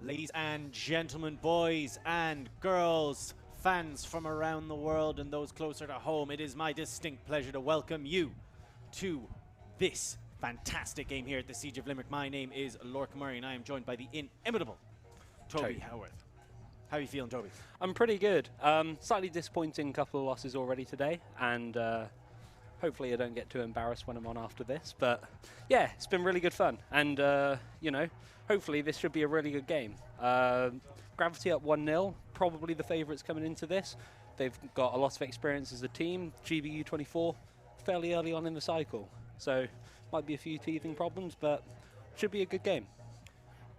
Ladies and gentlemen, boys and girls, fans from around the world and those closer to home, it is my distinct pleasure to welcome you to this fantastic game here at the Siege of Limerick. My name is Lorca Murray and I am joined by the inimitable Toby Howarth. How are you feeling, Toby? I'm pretty good. Slightly disappointing couple of losses already today, and hopefully I don't get too embarrassed when I'm on after this. But yeah, it's been really good fun, and you know, hopefully this should be a really good game. Gravity up 1-0, probably the favourites coming into this. They've got a lot of experience as a team. GB U24 fairly early on in the cycle, so might be a few teething problems, but should be a good game.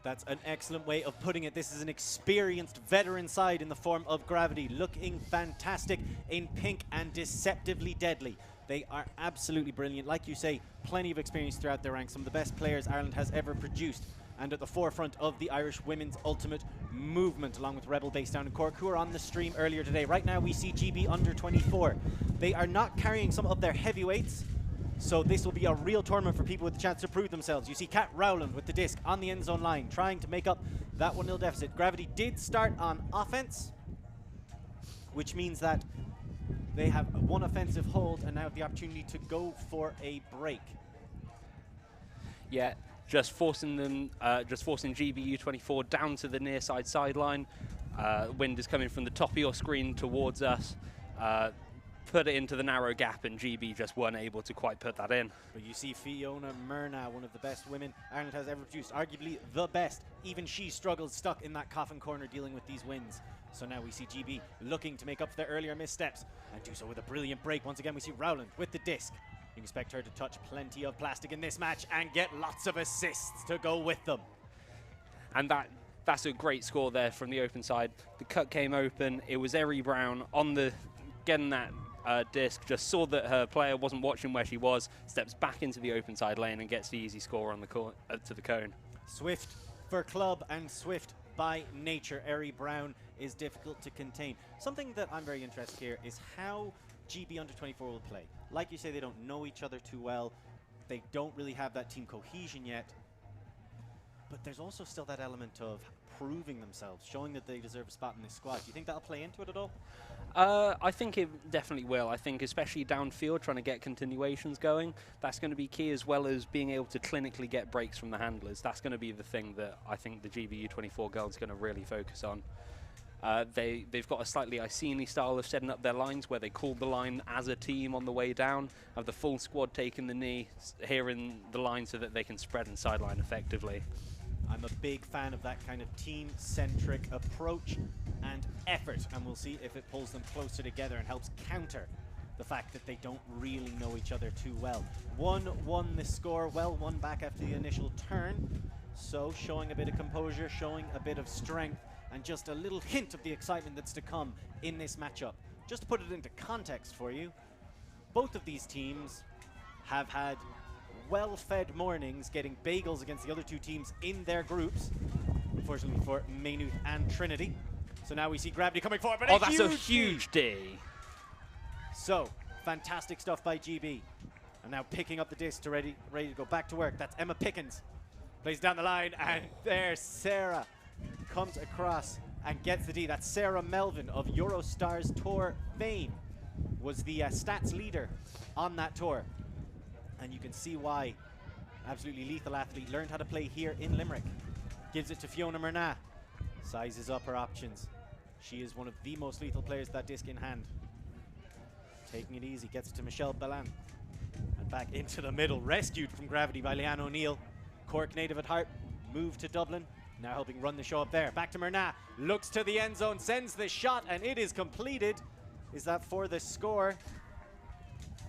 That's an excellent way of putting it. This is an experienced veteran side in the form of Gravity, looking fantastic in pink and deceptively deadly. They are absolutely brilliant. Like you say, plenty of experience throughout their ranks. Some of the best players Ireland has ever produced, and at the forefront of the Irish women's ultimate movement, along with Rebel based down in Cork, who are on the stream earlier today. Right now we see GB under 24. They are not carrying some of their heavyweights, so this will be a real tournament for people with the chance to prove themselves. You see Kat Rowland with the disc on the end zone line, trying to make up that 1-0 deficit. Gravity did start on offense, which means that they have one offensive hold and now have the opportunity to go for a break. Yeah, just forcing them, just forcing GB U24 down to the near side sideline. Wind is coming from the top of your screen towards us. Put it into the narrow gap, and GB just weren't able to quite put that in. But you see Fiona Myrna, one of the best women Ireland has ever produced, arguably the best. Even she struggles stuck in that coffin corner dealing with these wins. So now we see GB looking to make up for their earlier missteps and do so with a brilliant break. Once again, we see Rowland with the disc. You can expect her to touch plenty of plastic in this match and get lots of assists to go with them. And that's a great score there from the open side. The cut came open. It was Eri Brown on the getting that disc, just saw that her player wasn't watching where she was, steps back into the open side lane and gets the easy score on the to the cone. Swift for club and swift by nature. Eri Brown is difficult to contain. Something that I'm very interested here is how GB under 24 will play. Like you say, they don't know each other too well. They don't really have that team cohesion yet. But there's also still that element of proving themselves, showing that they deserve a spot in this squad. Do you think that'll play into it at all? I think it definitely will. I think especially downfield, trying to get continuations going, that's going to be key, as well as being able to clinically get breaks from the handlers. That's going to be the thing that I think the GB U24 girls are going to really focus on. They've got a slightly Iceni style of setting up their lines, where they call the line as a team on the way down, have the full squad taking the knee here in the line so that they can spread and sideline effectively. I'm a big fan of that kind of team-centric approach and effort, and we'll see if it pulls them closer together and helps counter the fact that they don't really know each other too well. 1-1 the score, well won back after the initial turn, so showing a bit of composure, showing a bit of strength, and just a little hint of the excitement that's to come in this matchup. Just to put it into context for you, both of these teams have had well-fed mornings getting bagels against the other two teams in their groups, unfortunately for Maynooth and Trinity. So now we see Gravity coming forward, but that's a huge D. So, fantastic stuff by GB. And now picking up the disc to ready to go back to work. That's Emma Pickens. Plays down the line, and there Sarah comes across and gets the D. That's Sarah Melvin of Eurostars Tour fame. Was the stats leader on that tour. And you can see why. Absolutely lethal athlete. Learned how to play here in Limerick. Gives it to Fiona Myrna. Sizes up her options. She is one of the most lethal players with that disc in hand. Taking it easy. Gets it to Michelle Bellan. And back into the middle. Rescued from Gravity by Leanne O'Neill. Cork native at heart. Moved to Dublin. Now helping run the show up there. Back to Myrna. Looks to the end zone. Sends the shot. And it is completed. Is that for the score?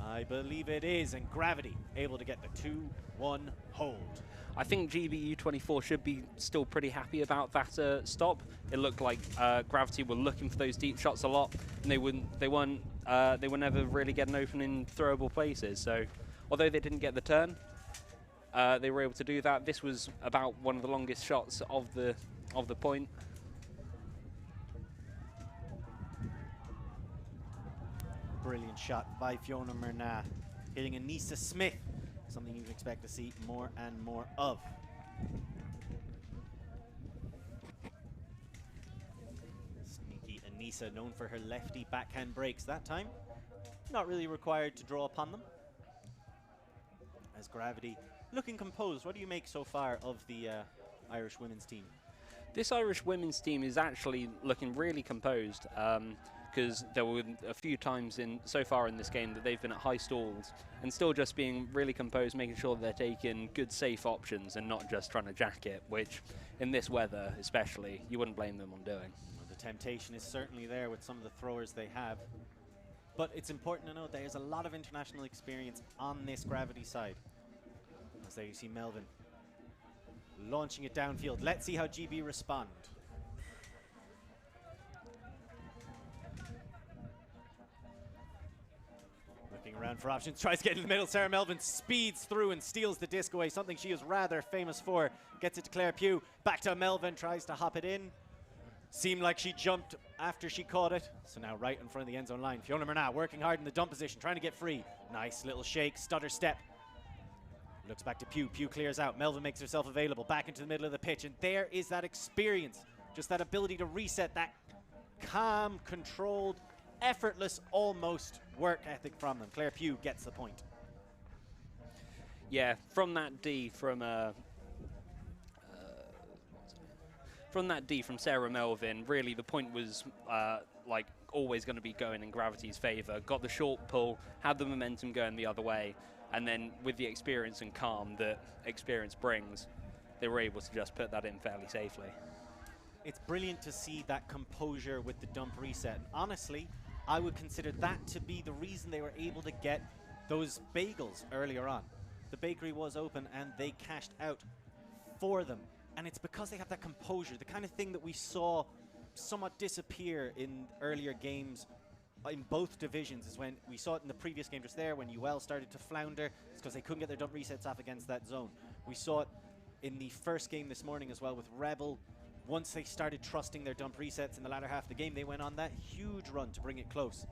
I believe it is, and Gravity able to get the 2-1 hold. I think GB U24 should be still pretty happy about that stop. It looked like Gravity were looking for those deep shots a lot, and they were never really getting open in throwable places. So, although they didn't get the turn, they were able to do that. This was about one of the longest shots of the point. Brilliant shot by Fiona Myrna, hitting Anissa Smith, something you can expect to see more and more of. Lisa, known for her lefty backhand breaks. That time, not really required to draw upon them. As Gravity looking composed. What do you make so far of the Irish women's team? This Irish women's team is actually looking really composed, because there were a few times so far in this game that they've been at high stalls and still just being really composed, making sure that they're taking good, safe options and not just trying to jack it, which in this weather especially, you wouldn't blame them on doing. Well, the temptation is certainly there with some of the throwers they have. But it's important to note there's a lot of international experience on this Gravity side. As there you see Melvin launching it downfield. Let's see how GB respond. Looking around for options, tries to get in the middle. Sarah Melvin speeds through and steals the disc away, something she is rather famous for. Gets it to Claire Pugh. Back to Melvin, tries to hop it in. Seemed like she jumped after she caught it. So now right in front of the end zone line. Fiona Murnagh working hard in the dump position, trying to get free. Nice little shake, stutter step. Looks back to Pugh. Pugh clears out. Melvin makes herself available back into the middle of the pitch. And there is that experience, just that ability to reset, that calm, controlled, effortless, almost work ethic from them. Claire Pugh gets the point. Yeah, from that D from Sarah Melvin, really the point was like always going to be going in Gravity's favour. Got the short pull, had the momentum going the other way, and then with the experience and calm that experience brings, they were able to just put that in fairly safely. It's brilliant to see that composure with the dump reset. And honestly, I would consider that to be the reason they were able to get those bagels earlier on. The bakery was open and they cashed out for them. And it's because they have that composure, the kind of thing that we saw somewhat disappear in earlier games in both divisions. Is when we saw it in the previous game just there, when UL started to flounder. It's because they couldn't get their dump resets off against that zone. We saw it in the first game this morning as well with Rebel. Once they started trusting their dump resets in the latter half of the game, they went on that huge run to bring it close.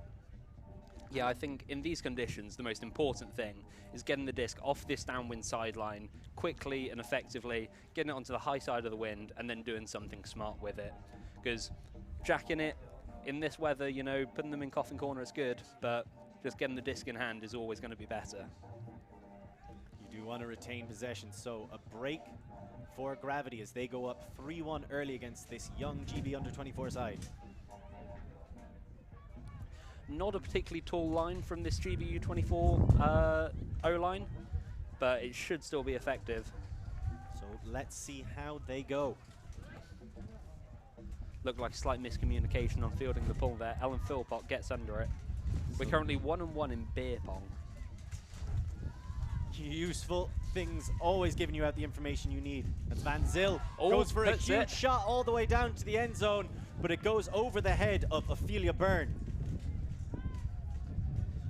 Yeah, I think in these conditions, the most important thing is getting the disc off this downwind sideline quickly and effectively, getting it onto the high side of the wind, and then doing something smart with it. Because jacking it in this weather, you know, putting them in coffin corner is good, but just getting the disc in hand is always going to be better. You do want to retain possession, so a break for Gravity as they go up 3-1 early against this young GB under-24 side. Not a particularly tall line from this GB U24 O-line, but it should still be effective. So let's see how they go. Looked like a slight miscommunication on fielding the pull there. Ellen Philpott gets under it. We're currently 1-1 in beer pong. Useful things, always giving you out the information you need. That's Van Zyl, goes for a huge shot all the way down to the end zone, but it goes over the head of Ophelia Byrne.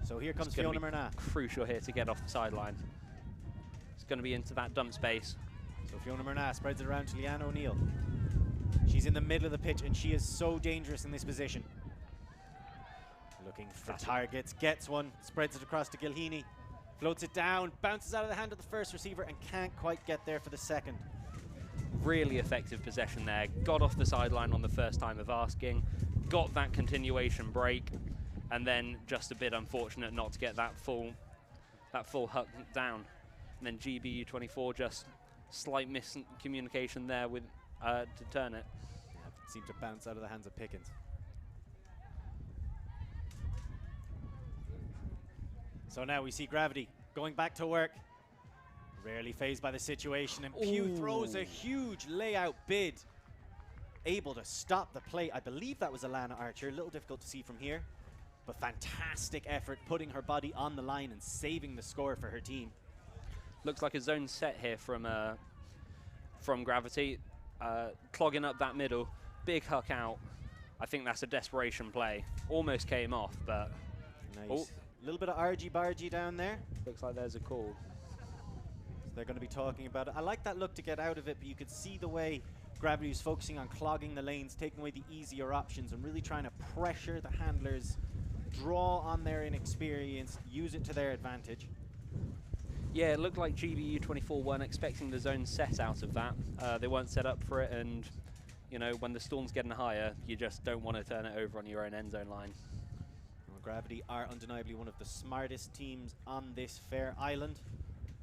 So here comes Fiona Murnagh. Crucial here to get off the sideline. It's going to be into that dump space. So Fiona Murnagh spreads it around to Leanne O'Neill. She's in the middle of the pitch and she is so dangerous in this position. Looking for targets, gets one, spreads it across to Gilheany. Floats it down, bounces out of the hand of the first receiver and can't quite get there for the second. Really effective possession there. Got off the sideline on the first time of asking. Got that continuation break. And then just a bit unfortunate not to get that full huck down. And then GB U24 just slight miscommunication there with to turn it. Yeah, it seemed to bounce out of the hands of Pickens. So now we see Gravity going back to work. Rarely phased by the situation, and Pugh throws a huge layout bid. Able to stop the play. I believe that was Alana Archer. A little difficult to see from here, but fantastic effort putting her body on the line and saving the score for her team. Looks like a zone set here from Gravity. Clogging up that middle. Big huck out. I think that's a desperation play. Almost came off, but... Nice. A little bit of argy-bargy down there. Looks like there's a call. So they're going to be talking about it. I like that look to get out of it, but you could see the way Gravity was focusing on clogging the lanes, taking away the easier options, and really trying to pressure the handlers, draw on their inexperience, use it to their advantage. Yeah, it looked like GB U24 weren't expecting the zone set out of that. They weren't set up for it, and you know, when the storm's getting higher, you just don't want to turn it over on your own end zone line. Well, Gravity are undeniably one of the smartest teams on this fair island.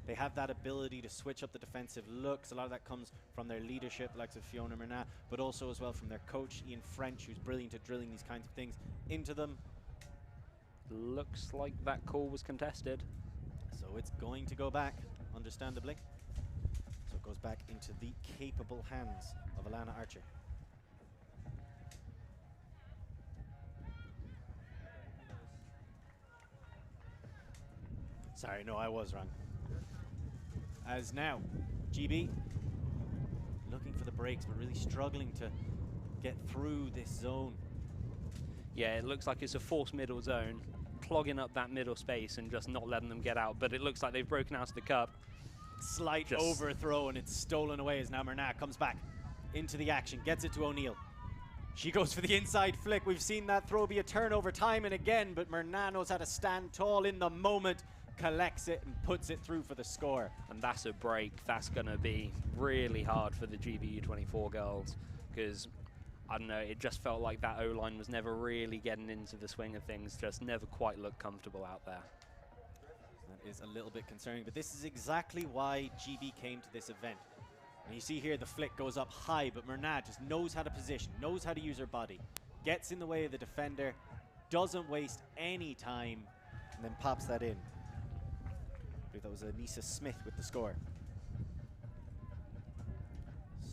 They have that ability to switch up the defensive looks. A lot of that comes from their leadership, like Fiona Murnagh, but also as well from their coach, Ian French, who's brilliant at drilling these kinds of things into them. Looks like that call was contested. So it's going to go back, understandably. So it goes back into the capable hands of Alana Archer. Sorry, no, I was wrong. As now, GB looking for the breaks, but really struggling to get through this zone. Yeah, it looks like it's a forced middle zone, clogging up that middle space and just not letting them get out. But it looks like they've broken out of the cup. Slight overthrow, and it's stolen away as now Murnagh comes back into the action, gets it to O'Neill. She goes for the inside flick. We've seen that throw be a turnover time and again, but Murnagh knows how to stand tall in the moment, collects it and puts it through for the score. And that's a break. That's going to be really hard for the GB U24 girls because, I don't know, it just felt like that O-line was never really getting into the swing of things, just never quite looked comfortable out there. That is a little bit concerning, but this is exactly why GB came to this event. And you see here the flick goes up high, but Murnagh just knows how to position, knows how to use her body, gets in the way of the defender, doesn't waste any time, and then pops that in. I believe that was Anissa Smith with the score.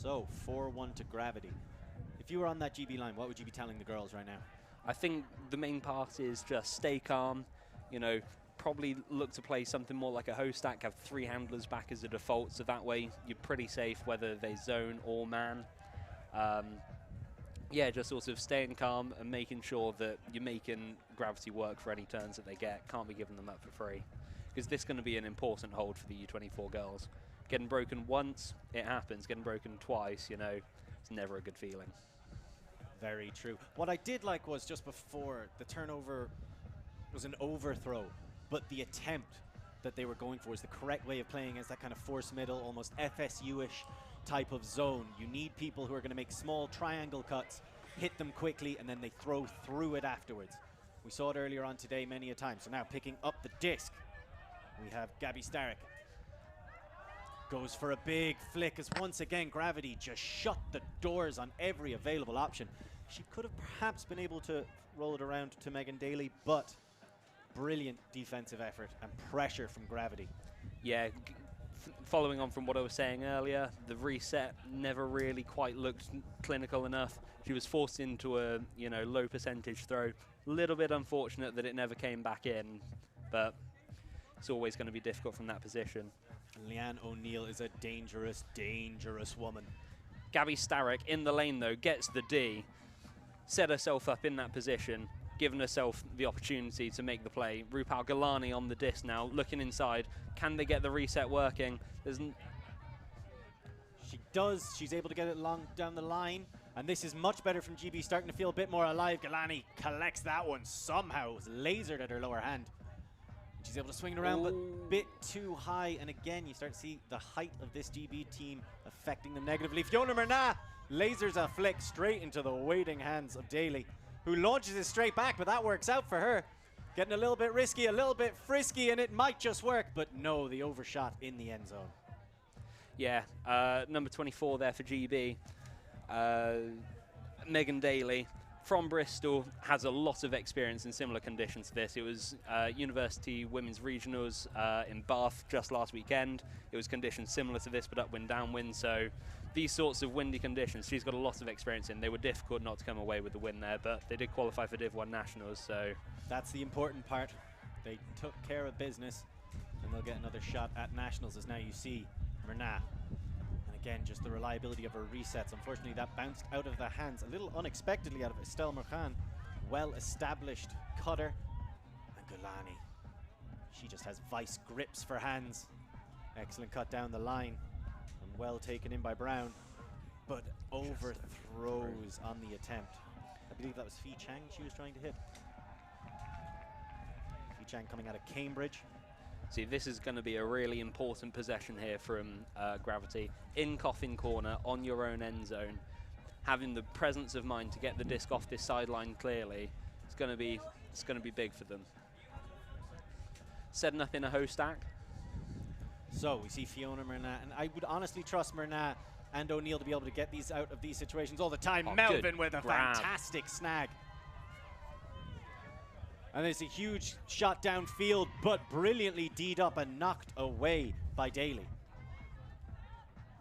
So 4-1 to Gravity. If you were on that GB line, what would you be telling the girls right now? I think the main part is just stay calm, you know, probably look to play something more like a host stack, have 3 handlers back as a default, so that way you're pretty safe whether they zone or man. Yeah, just sort of staying calm and making sure that you're making Gravity work for any turns that they get. Can't be giving them up for free, because this is going to be an important hold for the U24 girls. Getting broken once, it happens. Getting broken twice, you know, it's never a good feeling. Very true. What I did like was just before, the turnover was an overthrow, but the attempt that they were going for is the correct way of playing as that kind of force middle, almost FSU-ish type of zone. You need people who are going to make small triangle cuts, hit them quickly, and then they throw through it afterwards. We saw it earlier on today many a time. So now picking up the disc, we have Gabby Starrick. Goes for a big flick as once again Gravity just shut the doors on every available option. She could have perhaps been able to roll it around to Megan Daly, but brilliant defensive effort and pressure from Gravity. Yeah, following on from what I was saying earlier, the reset never really quite looked clinical enough. She was forced into a, you know, low percentage throw. A little bit unfortunate that it never came back in, but it's always going to be difficult from that position. Leanne O'Neill is a dangerous, dangerous woman. Gabby Starrick in the lane though gets the D, set herself up in that position, given herself the opportunity to make the play. Rupal Galani on the disc now, looking inside. Can they get the reset working? She does. She's able to get it long down the line. And this is much better from GB, starting to feel a bit more alive. Galani collects that one somehow. It was lasered at her lower hand. She's able to swing it around, but a bit too high. And again, you start to see the height of this GB team affecting them negatively. Fiona Murnagh lasers a flick straight into the waiting hands of Daly, who launches it straight back, but that works out for her. Getting a little bit risky, a little bit frisky, and it might just work, but no, the overshot in the end zone. Yeah, number 24 there for GB. Megan Daly from Bristol has a lot of experience in similar conditions to this. It was University Women's Regionals in Bath just last weekend. It was conditions similar to this, but upwind, downwind. So these sorts of windy conditions, she's got a lot of experience in. They were difficult not to come away with the win there, but they did qualify for Div 1 Nationals. So that's the important part. They took care of business, and they'll get another shot at Nationals, as now you see Murnagh. Again, just the reliability of her resets. Unfortunately, that bounced out of the hands a little unexpectedly out of Estelle Mercan. Well-established cutter. And Gulani, she just has vice grips for hands. Excellent cut down the line. And well taken in by Brown. But overthrows on the attempt. I believe that was Fee Chang she was trying to hit. Fee Chang coming out of Cambridge. See, this is going to be a really important possession here from Gravity. In coffin corner, on your own end zone. having the presence of mind to get the disc off this sideline clearly, it's going to be big for them. Setting up in a host stack. So we see Fiona, Myrna, and I would honestly trust Myrna and O'Neill to be able to get these out of these situations all the time. Oh, Melvin with a grab. fantastic snag. And there's a huge shot downfield, but brilliantly D'd up and knocked away by Daly.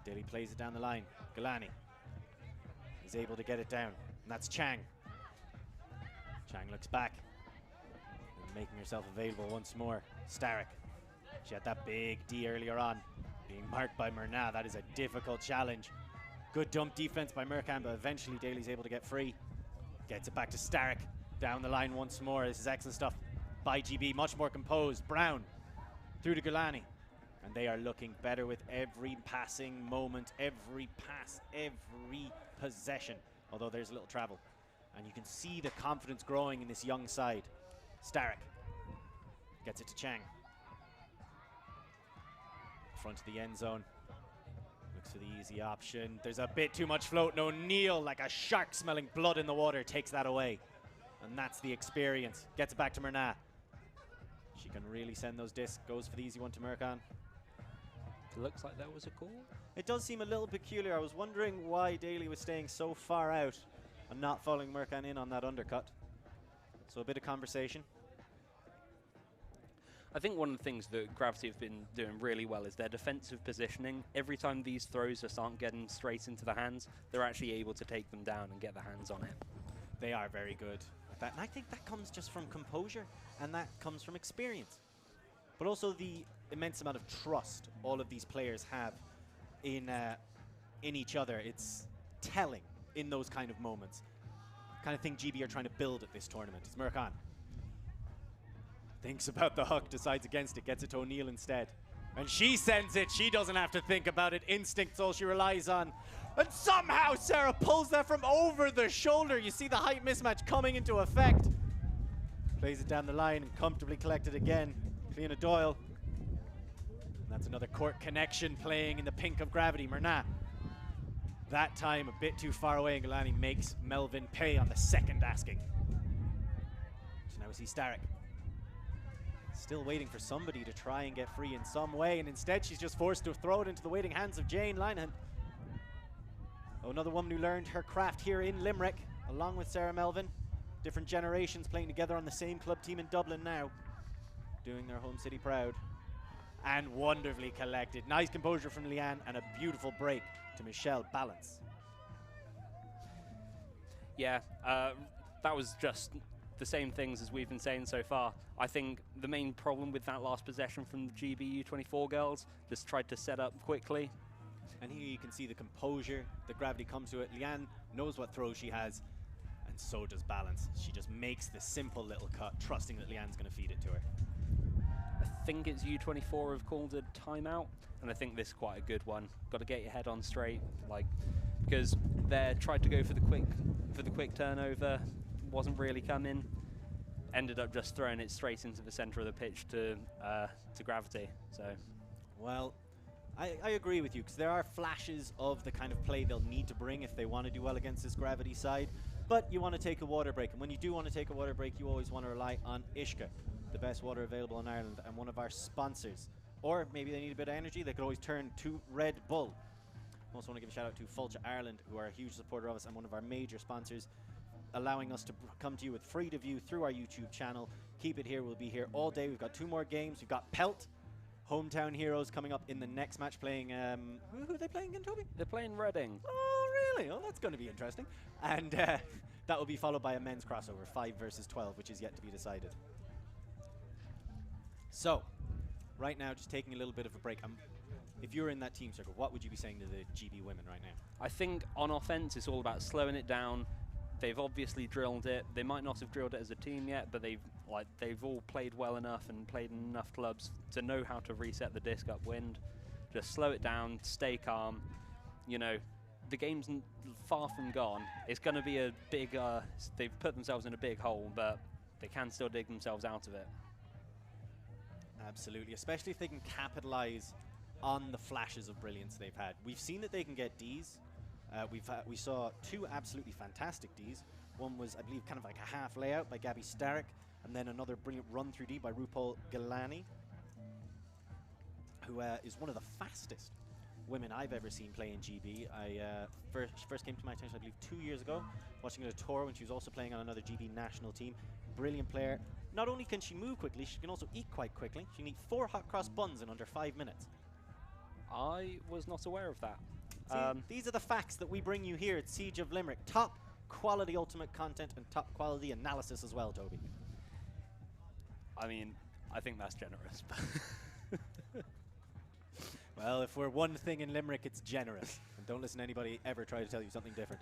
Daly plays it down the line. Galani is able to get it down, and that's Chang. Chang looks back, and making herself available once more. Starrick. She had that big D earlier on, being marked by Myrna. That is a difficult challenge. Good dump defense by Merkan, but eventually Daly's able to get free. Gets it back to Starrick. Down the line once more. This is excellent stuff by GB. Much more composed. Brown through to Gulani. And they are looking better with every passing moment, every pass, every possession. Although there's a little travel. And you can see the confidence growing in this young side. Starrick gets it to Chang. Front of the end zone. Looks for the easy option. There's a bit too much float. And O'Neill, like a shark smelling blood in the water, takes that away. And that's the experience. Gets it back to Myrna. She can really send those discs. Goes for the easy one to Merkan. It looks like that was a call. It does seem a little peculiar. I was wondering why Daly was staying so far out and not following Merkan in on that undercut. So a bit of conversation. I think one of the things that Gravity have been doing really well is their defensive positioning. Every time these throws just aren't getting straight into the hands, they're actually able to take them down and get the hands on it. They are very good at that. And I think that comes just from composure, and that comes from experience. But also the immense amount of trust all of these players have in each other. It's telling in those kind of moments. Kind of thing GB are trying to build at this tournament. It's Merkan. Thinks about the hook, decides against it, gets it to O'Neill instead. And she sends it. She doesn't have to think about it. Instinct's all she relies on. And somehow Sarah pulls that from over the shoulder. You see the height mismatch coming into effect. Plays it down the line and comfortably collected again. Cleona Doyle. And that's another court connection playing in the pink of Gravity. Myrna. That time a bit too far away, and Galani makes Melvin pay on the second asking. So now we see Starrick. Still waiting for somebody to try and get free in some way, and instead she's just forced to throw it into the waiting hands of Jane Linehan. Oh, another woman who learned her craft here in Limerick, along with Sarah Melvin. Different generations playing together on the same club team in Dublin now, doing their home city proud. And wonderfully collected. Nice composure from Leanne, and a beautiful break to Michelle. Balance. Yeah, that was just the same things as we've been saying so far. I think the main problem with that last possession from the GB U24 girls, just tried to set up quickly. And here you can see the composure, the Gravity comes to it. Leanne knows what throw she has, and so does Balance. She just makes the simple little cut, trusting that Leanne's going to feed it to her. I think it's U24 have called a timeout, and I think this is quite a good one. Got to get your head on straight, like, because they tried to go for the quick turnover, wasn't really coming. Ended up just throwing it straight into the center of the pitch to Gravity. So, well, I agree with you, because there are flashes of the kind of play they'll need to bring if they want to do well against this Gravity side. But you want to take a water break, and when you do want to take a water break, you always want to rely on Ishka, the best water available in Ireland and one of our sponsors. Or maybe they need a bit of energy, they could always turn to Red Bull. I also want to give a shout out to Fulcha Ireland, who are a huge supporter of us and one of our major sponsors, allowing us to come to you with free to view through our YouTube channel. Keep it here, we'll be here all day. We've got 2 more games. We've got Pelt, Hometown Heroes, coming up in the next match, playing, who are they playing again, Toby? They're playing Reading. Oh, really? Oh, that's going to be interesting. And that will be followed by a men's crossover, 5 versus 12, which is yet to be decided. So, right now, just taking a little bit of a break. If you're in that team circle, what would you be saying to the GB women right now? I think on offense, it's all about slowing it down. They've obviously drilled it. They might not have drilled it as a team yet, but they've all played well enough and played in enough clubs to know how to reset the disc upwind. Just slow it down, stay calm. You know, the game's far from gone. It's going to be a big, they've put themselves in a big hole, but they can still dig themselves out of it. Absolutely, especially if they can capitalize on the flashes of brilliance they've had. We've seen that they can get Ds. We saw two absolutely fantastic Ds. One was, I believe, kind of like a half layout by Gabby Starrick, and then another brilliant run through D by RuPaul Galani, who is one of the fastest women I've ever seen play in GB. I first came to my attention, I believe, 2 years ago, watching her tour when she was also playing on another GB national team. Brilliant player. Not only can she move quickly, she can also eat quite quickly. She can eat 4 hot cross buns in under 5 minutes. I was not aware of that. See, these are the facts that we bring you here at Siege of Limerick. Top quality ultimate content and top quality analysis as well, Toby. I mean, I think that's generous. Well, if we're one thing in Limerick, it's generous. And don't listen to anybody ever try to tell you something different.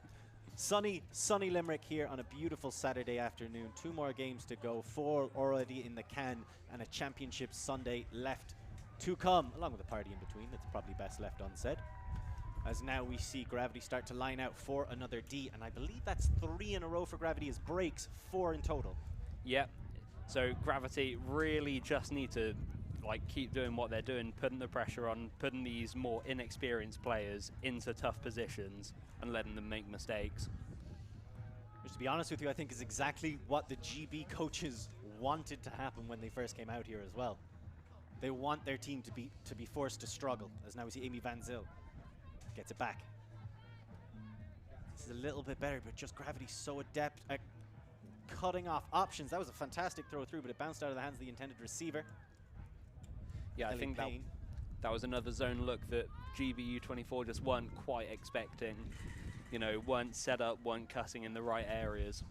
Sunny Limerick here on a beautiful Saturday afternoon. 2 more games to go, 4 already in the can, and a championship Sunday left to come, along with a party in between. That's probably best left unsaid. As now we see Gravity start to line out for another D, and I believe that's 3 in a row for Gravity as breaks, 4 in total. Yep. So Gravity really just need to keep doing what they're doing, putting the pressure on, putting these more inexperienced players into tough positions and letting them make mistakes. Which, to be honest with you, I think is exactly what the GB coaches wanted to happen when they first came out here as well. They want their team to be forced to struggle, as now we see Amy Van Zyl gets it back. This is a little bit better, but just Gravity so adept at cutting off options. That was a fantastic throw through, but it bounced out of the hands of the intended receiver. Yeah, I think that was another zone look that GB U24 just weren't quite expecting. You know, weren't set up, weren't cutting in the right areas.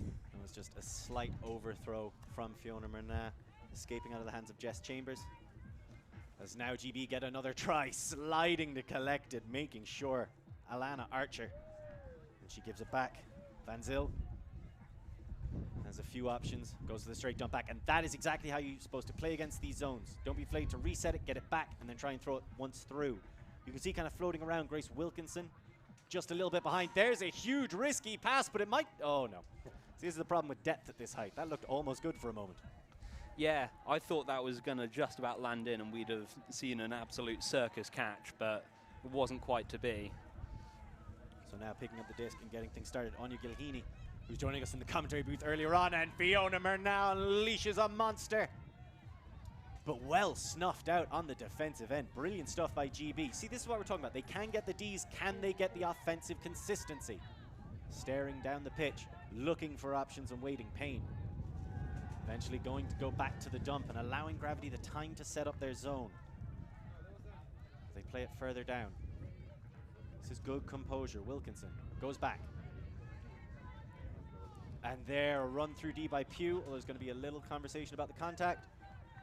It was just a slight overthrow from Fiona Murnau, escaping out of the hands of Jess Chambers. As now GB get another try, sliding to collect it, making sure Alana Archer. And she gives it back. Van Zyl has a few options, goes to the straight dump back, and that is exactly how you're supposed to play against these zones. Don't be afraid to reset it, get it back, and then try and throw it once through. You can see kind of floating around Grace Wilkinson, just a little bit behind. There's a huge risky pass, but it might, oh no. See, this is the problem with depth at this height. That looked almost good for a moment. Yeah, I thought that was going to just about land in and we'd have seen an absolute circus catch, but it wasn't quite to be. So now picking up the disc and getting things started, Anya Gilheeney, who's joining us in the commentary booth earlier on, and Fiona Murnau unleashes a monster. But well snuffed out on the defensive end. Brilliant stuff by GB. See, this is what we're talking about. They can get the Ds. Can they get the offensive consistency? Staring down the pitch, looking for options and waiting pain. Eventually going to go back to the dump and allowing Gravity the time to set up their zone. They play it further down. This is good composure. Wilkinson goes back. And there, a run through D by Pugh. Well, there's going to be a little conversation about the contact,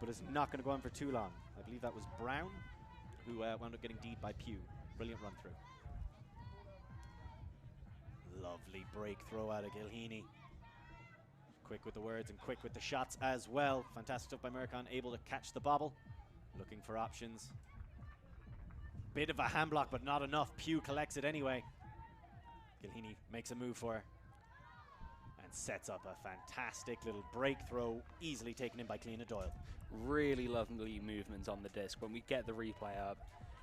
but it's not going to go on for too long. I believe that was Brown who wound up getting D'd by Pugh. Brilliant run through. Lovely break throw out of Gilheeney. Quick with the words and quick with the shots as well. Fantastic stuff by Murcon, able to catch the bobble. Looking for options. Bit of a hand block, but not enough. Pugh collects it anyway. Gilheeney makes a move for her. And sets up a fantastic little break throw, easily taken in by Cleena Doyle. Really lovely movements on the disc. When we get the replay up,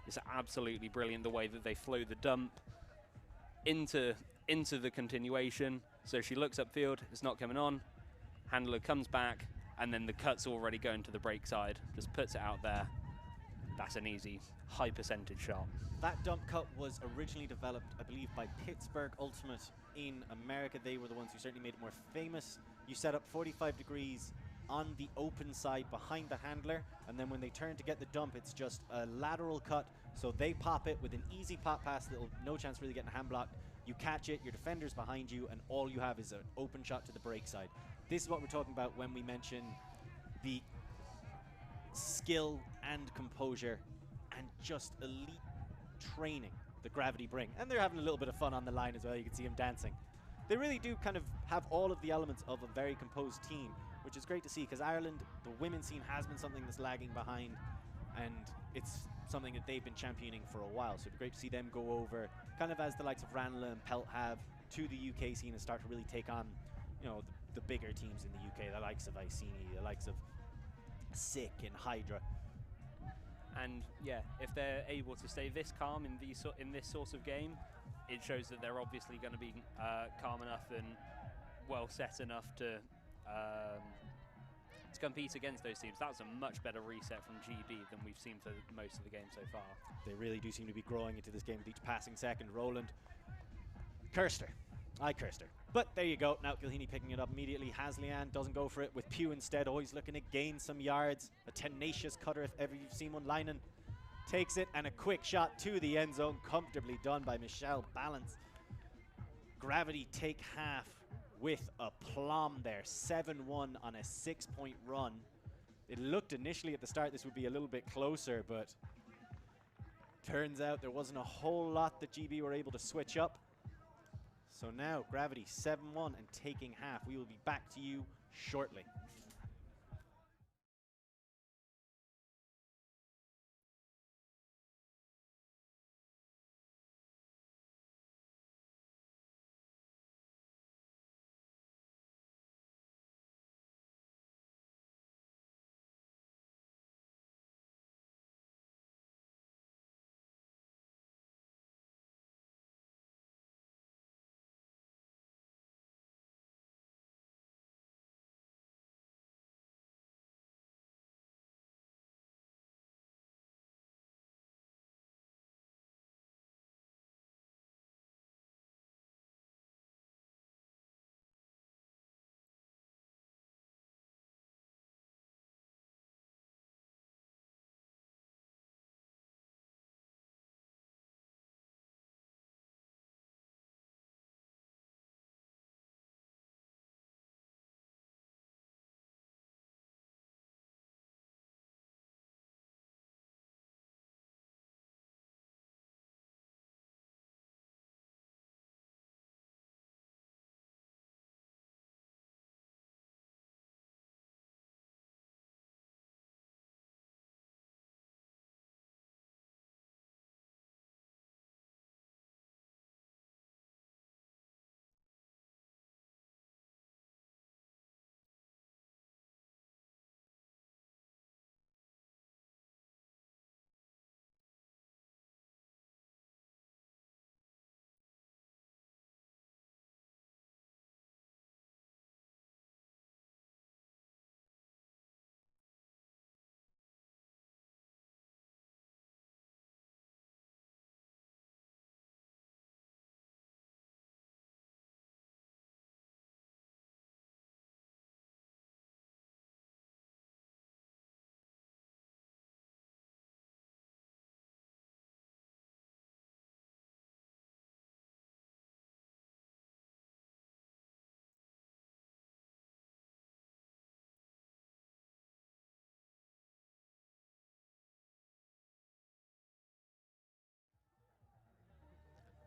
it's absolutely brilliant the way that they flow the dump into the continuation. So she looks upfield, it's not coming on. Handler comes back, and then the cut's already going to the break side. Just puts it out there. That's an easy, high percentage shot. That dump cut was originally developed, I believe, by Pittsburgh Ultimate in America. They were the ones who certainly made it more famous. You set up 45 degrees on the open side behind the handler, and then when they turn to get the dump, it's just a lateral cut. So they pop it with an easy pop pass that'll no chance really getting hand blocked. You catch it, your defender's behind you, and all you have is an open shot to the break side. This is what we're talking about when we mention the skill and composure and just elite training that Gravity bring. And they're having a little bit of fun on the line as well. You can see them dancing. They really do kind of have all of the elements of a very composed team, which is great to see, because Ireland, the women's scene has been something that's lagging behind, and it's something that they've been championing for a while. So it'd be great to see them go over, kind of as the likes of Ranelagh and Pelt have, to the UK scene and start to really take on, you know, the bigger teams in the UK, the likes of Iceni, the likes of Sick and Hydra. And yeah, if they're able to stay this calm in this sort of game, it shows that they're obviously going to be calm enough and well set enough to compete against those teams. That was a much better reset from GB than we've seen for most of the game so far. They really do seem to be growing into this game with each passing second. Roland cursed her. I cursed her. But there you go. Now Gilheeney picking it up immediately. Haslian doesn't go for it with Pugh instead. Always looking to gain some yards. A tenacious cutter if ever you've seen one. Leinen takes it, and a quick shot to the end zone. Comfortably done by Michelle. Balance. Gravity take half with aplomb there. 7-1 on a 6-point run. It looked initially at the start this would be a little bit closer, but turns out there wasn't a whole lot that GB were able to switch up. So now Gravity 7-1 and taking half. We will be back to you shortly.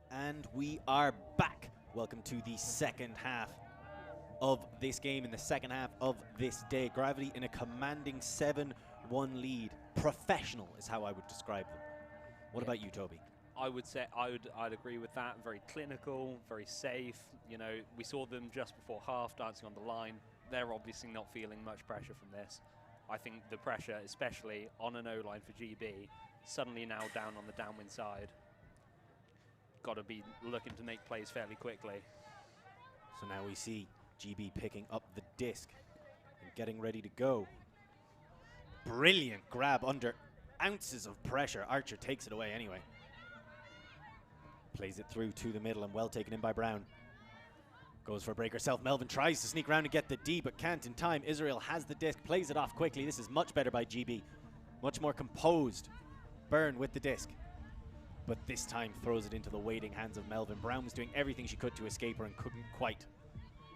And we are back. Welcome to the second half of this game, in the second half of this day. Gravity in a commanding 7-1 lead. Professional is how I would describe them. What about you, Toby? I would say I'd agree with that. Very clinical, very safe. You know, we saw them just before half dancing on the line. They're obviously not feeling much pressure from this. I think the pressure, especially on an O-line for GB, suddenly now down on the downwind side. Got to be looking to make plays fairly quickly. So now we see GB picking up the disc and getting ready to go. Brilliant grab under ounces of pressure. Archer takes it away anyway. Plays it through to the middle and well taken in by Brown. Goes for a break herself. Melvin tries to sneak around and get the D, but can't in time. Israel has the disc, plays it off quickly. This is much better by GB. Much more composed. Byrne with the disc, but this time throws it into the waiting hands of Melvin. Brown was doing everything she could to escape her and couldn't quite.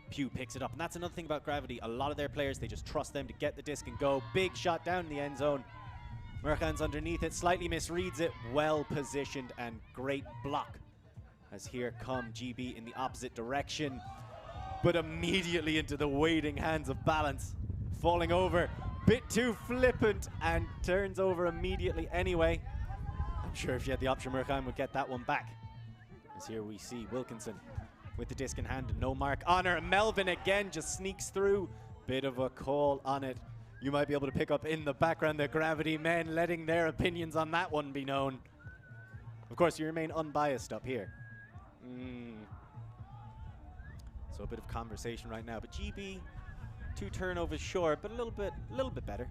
Pugh picks it up, and that's another thing about Gravity. A lot of their players, they just trust them to get the disc and go. Big shot down in the end zone. Merkhan's underneath it, slightly misreads it. Well positioned and great block. As here come GB in the opposite direction, but immediately into the waiting hands of Balance. Falling over, bit too flippant, and turns over immediately anyway. I'm sure if she had the option, Merkhan would get that one back. As here we see Wilkinson with the disc in hand, no mark on her. Melvin again just sneaks through. Bit of a call on it. You might be able to pick up in the background the Gravity men letting their opinions on that one be known. Of course, you remain unbiased up here. So a bit of conversation right now, but GB 2 turnovers short, but a little bit better.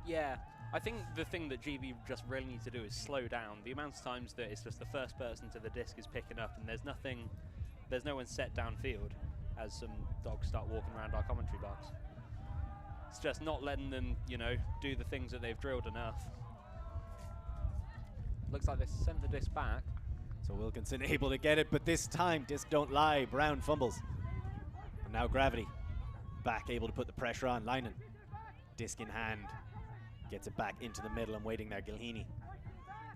Yeah, I think the thing that GB just really needs to do is slow down. The amount of times that it's just the first person to the disc is picking up, and there's no one set downfield as some dogs start walking around our commentary box. It's just not letting them, you know, do the things that they've drilled enough. Looks like they sent the disc back. So Wilkinson able to get it, but this time, disc don't lie. Brown fumbles. And now Gravity back, able to put the pressure on. Lynan, disc in hand, gets it back into the middle and waiting there. Gilheeney,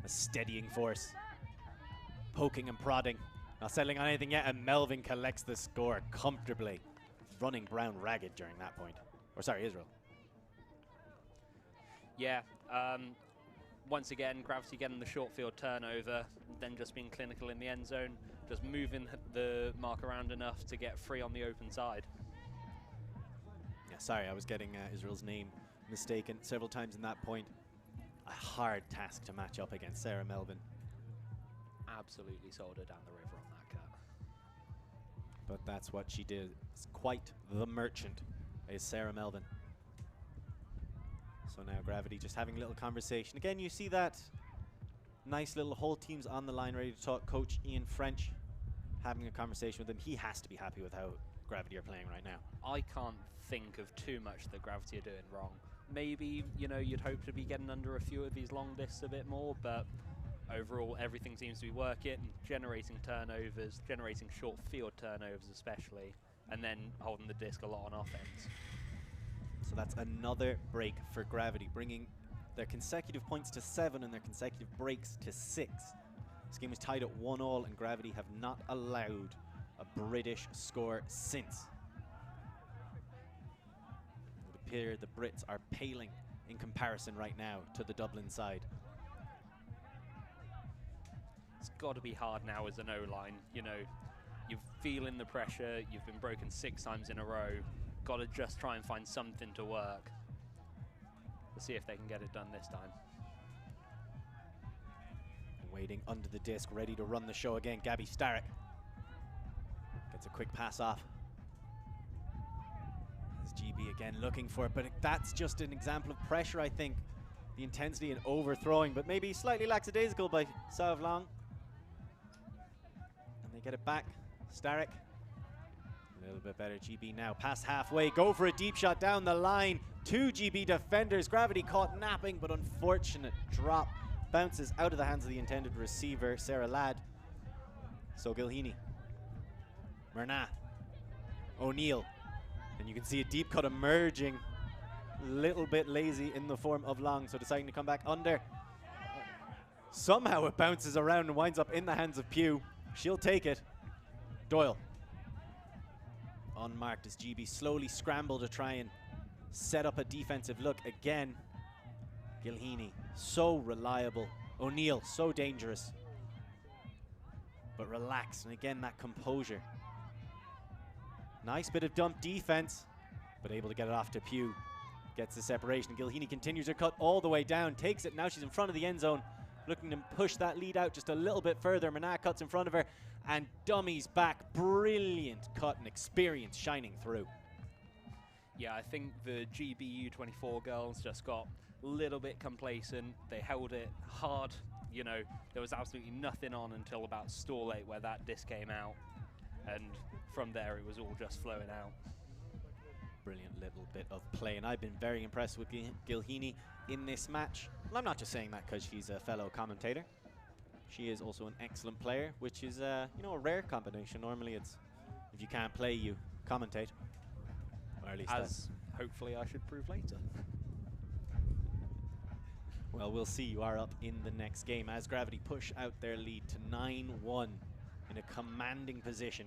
a steadying force. Poking and prodding, not settling on anything yet, and Melvin collects the score comfortably. Running Brown ragged during that point. Or sorry, Israel. Yeah, once again, Gravity getting the short field turnover, then just being clinical in the end zone, just moving the mark around enough to get free on the open side. Yeah, sorry, I was getting Israel's name mistaken several times in that point. A hard task to match up against Sarah Melvin. Absolutely sold her down the river on that cut. But that's what she did. It's quite the merchant, is Sarah Melvin. So now Gravity just having a little conversation. Again, you see that nice little whole team's on the line ready to talk. Coach Ian French having a conversation with him. He has to be happy with how Gravity are playing right now. I can't think of too much that Gravity are doing wrong. Maybe, you know, you'd hope to be getting under a few of these long discs a bit more, but overall everything seems to be working, generating turnovers, generating short field turnovers especially, and then holding the disc a lot on offense. So that's another break for Gravity, bringing their consecutive points to 7 and their consecutive breaks to 6. This game was tied at 1-1, and Gravity have not allowed a British score since. It would appear the Brits are paling in comparison right now to the Dublin side. It's got to be hard now as an O-line. You know, you're feeling the pressure, you've been broken 6 times in a row. Got to just try and find something to work. Let's see if they can get it done this time. Waiting under the disc, ready to run the show again. Gabby Starrick gets a quick pass off. There's GB again looking for it, but that's just an example of pressure, I think. The intensity and overthrowing, but maybe slightly lackadaisical by Sav Long. And they get it back. Starrick. A little bit better. GB now past halfway. Go for a deep shot down the line. 2 GB defenders. Gravity caught napping, but unfortunate drop. Bounces out of the hands of the intended receiver, Sarah Ladd. So Gilheeney. Murnagh. O'Neill. And you can see a deep cut emerging. Little bit lazy in the form of Long, so deciding to come back under. Somehow it bounces around and winds up in the hands of Pugh. She'll take it. Doyle. Unmarked as GB slowly scramble to try and set up a defensive look again. Gilheeney, so reliable. O'Neill, so dangerous. But relaxed, and again that composure. Nice bit of dump defense, but able to get it off to Pugh. Gets the separation. Gilheeney continues her cut all the way down, takes it. Now she's in front of the end zone, looking to push that lead out just a little bit further. Murnagh cuts in front of her and dummies back. Brilliant cut and experience shining through. Yeah, I think the GB U24 girls just got a little bit complacent. They held it hard. You know, there was absolutely nothing on until about stall 8 where that disc came out. And from there, it was all just flowing out. Brilliant little bit of play, and I've been very impressed with Gilheeney in this match. Well, I'm not just saying that because she's a fellow commentator. She is also an excellent player, which is you know, a rare combination. Normally it's if you can't play, you commentate. Or at least as hopefully I should prove later. Well, we'll see. You are up in the next game as Gravity push out their lead to 9-1 in a commanding position.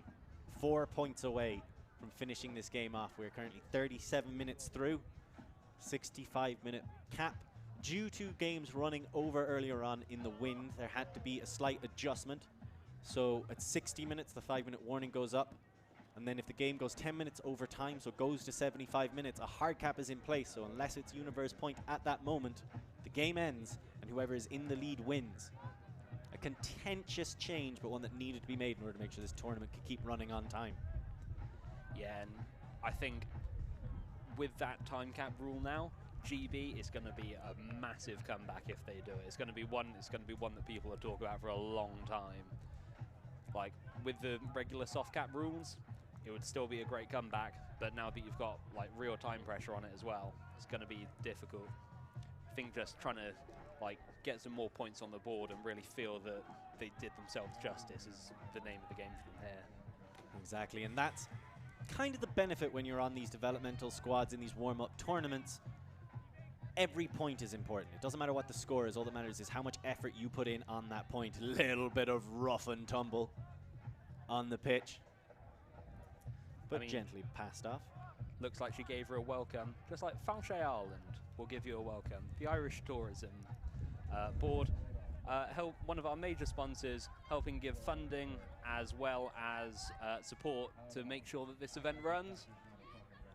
4 points away from finishing this game off. We're currently 37 minutes through, 65-minute cap. Due to games running over earlier on in the wind, there had to be a slight adjustment. So at 60 minutes, the 5-minute warning goes up. And then if the game goes 10 minutes over time, so goes to 75 minutes, a hard cap is in place. So unless it's universe point at that moment, the game ends and whoever is in the lead wins. A contentious change, but one that needed to be made in order to make sure this tournament could keep running on time. Yeah, and I think with that time cap rule now, GB is going to be a massive comeback if they do it. It's going to be one. It's going to be one that people have talked about for a long time. Like with the regular soft cap rules, it would still be a great comeback. But now that you've got like real time pressure on it as well, it's going to be difficult. I think just trying to like get some more points on the board and really feel that they did themselves justice is the name of the game for them here. Exactly, and that's kind of the benefit when you're on these developmental squads in these warm-up tournaments. Every point is important. It doesn't matter what the score is. All that matters is how much effort you put in on that point. Little bit of rough and tumble on the pitch, but I mean, gently passed off. Looks like she gave her a welcome, just like Falshay Ireland will give you a welcome. The Irish Tourism Board, one of our major sponsors, helping give funding as well as support to make sure that this event runs.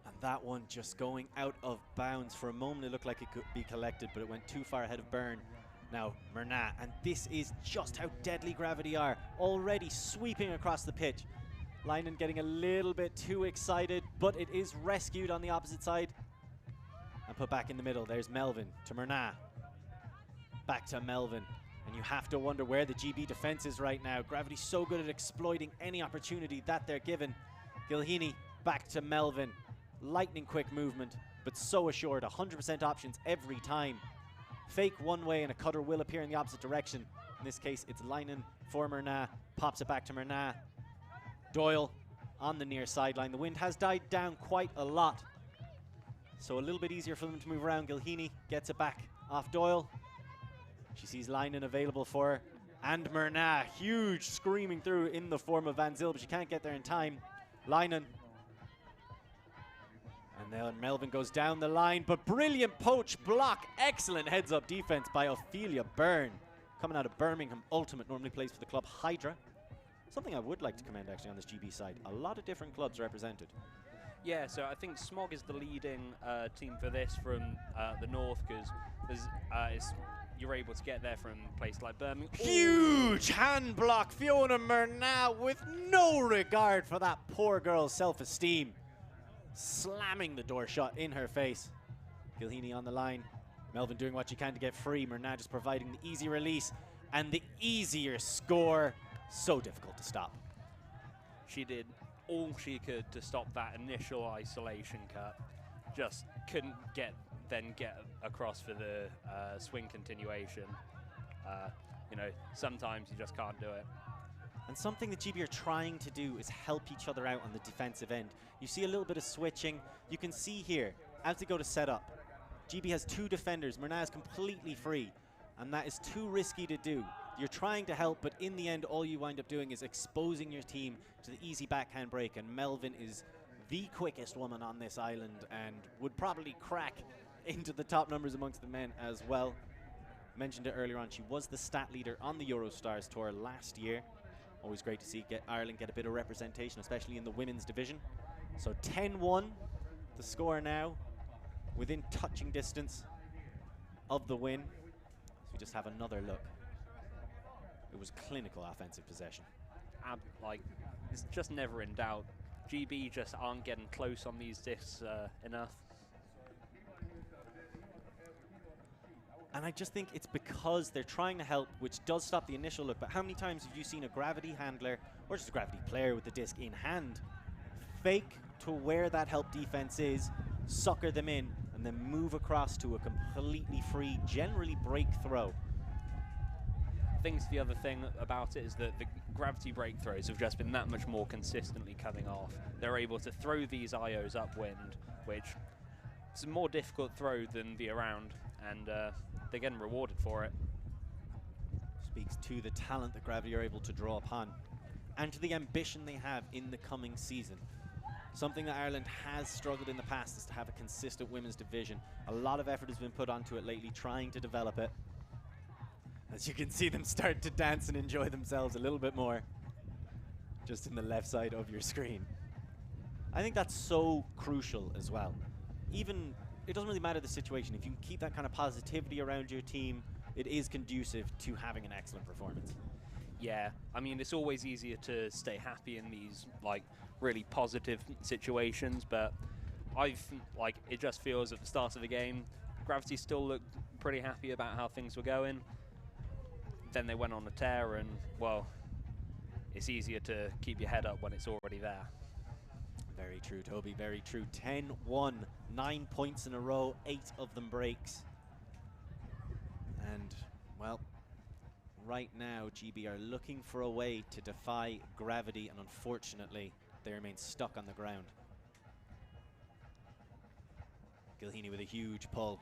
And that one just going out of bounds. For a moment it looked like it could be collected, but it went too far ahead of Byrne. Now Myrna, and this is just how deadly Gravity are, already sweeping across the pitch. Leinen getting a little bit too excited, but it is rescued on the opposite side and put back in the middle. There's Melvin to Myrna. Back to Melvin. And you have to wonder where the GB defense is right now. Gravity's so good at exploiting any opportunity that they're given. Gilhini back to Melvin. Lightning quick movement, but so assured. 100% options every time. Fake one way and a cutter will appear in the opposite direction. In this case, it's Leinen for Myrna. Pops it back to Myrna. Doyle on the near sideline. The wind has died down quite a lot, so a little bit easier for them to move around. Gilhini gets it back off Doyle. She sees Leinen available for her. And Myrna, huge screaming through in the form of Van Zyl, but she can't get there in time. Leinen. And then Melvin goes down the line, but brilliant poach block. Excellent heads-up defense by Ophelia Byrne. Coming out of Birmingham Ultimate, normally plays for the club Hydra. Something I would like to commend actually on this GB side. A lot of different clubs represented. Yeah, so I think Smog is the leading team for this from the north, because you're able to get there from a place like Birmingham. Huge hand block. Fiona Myrna with no regard for that poor girl's self-esteem. Slamming the door shut in her face. Gilhini on the line. Melvin doing what she can to get free. Myrna just providing the easy release and the easier score. So difficult to stop. She did all she could to stop that initial isolation cut. Just couldn't get across for the swing continuation. You know, sometimes you just can't do it. And something that GB are trying to do is help each other out on the defensive end. You see a little bit of switching. You can see here, as they go to set up, GB has two defenders. Myrna is completely free, and that is too risky to do. You're trying to help, but in the end, all you wind up doing is exposing your team to the easy backhand break, and Melvin is the quickest woman on this island and would probably crack into the top numbers amongst the men as well. Mentioned it earlier on, she was the stat leader on the Eurostars Tour last year. Always great to see Ireland get a bit of representation, especially in the women's division. So 10-1, the score now, within touching distance of the win. So we just have another look. It was clinical offensive possession. Like, it's just never in doubt. GB just aren't getting close on these discs enough. And I just think it's because they're trying to help, which does stop the initial look. But how many times have you seen a Gravity handler, or just a Gravity player with the disc in hand, fake to where that help defense is, sucker them in, and then move across to a completely free, generally break throw? I think the other thing about it is that the Gravity break throws have just been that much more consistently coming off. They're able to throw these IOs upwind, which is a more difficult throw than the around, and they're getting rewarded for it. Speaks to the talent that Gravity are able to draw upon, and to the ambition they have in the coming season. Something that Ireland has struggled in the past is to have a consistent women's division. A lot of effort has been put onto it lately, trying to develop it. As you can see them start to dance and enjoy themselves a little bit more, just in the left side of your screen. I think that's so crucial as well. Even, it doesn't really matter the situation. If you can keep that kind of positivity around your team, it is conducive to having an excellent performance. Yeah, I mean, it's always easier to stay happy in these, like, really positive situations, but it just feels at the start of the game, Gravity still looked pretty happy about how things were going. Then they went on a tear, and, well, it's easier to keep your head up when it's already there. Very true, Toby, very true. 10-1, 9 points in a row, 8 of them breaks. And, well, right now, GB are looking for a way to defy gravity, and unfortunately, they remain stuck on the ground. Gilheeney with a huge pull.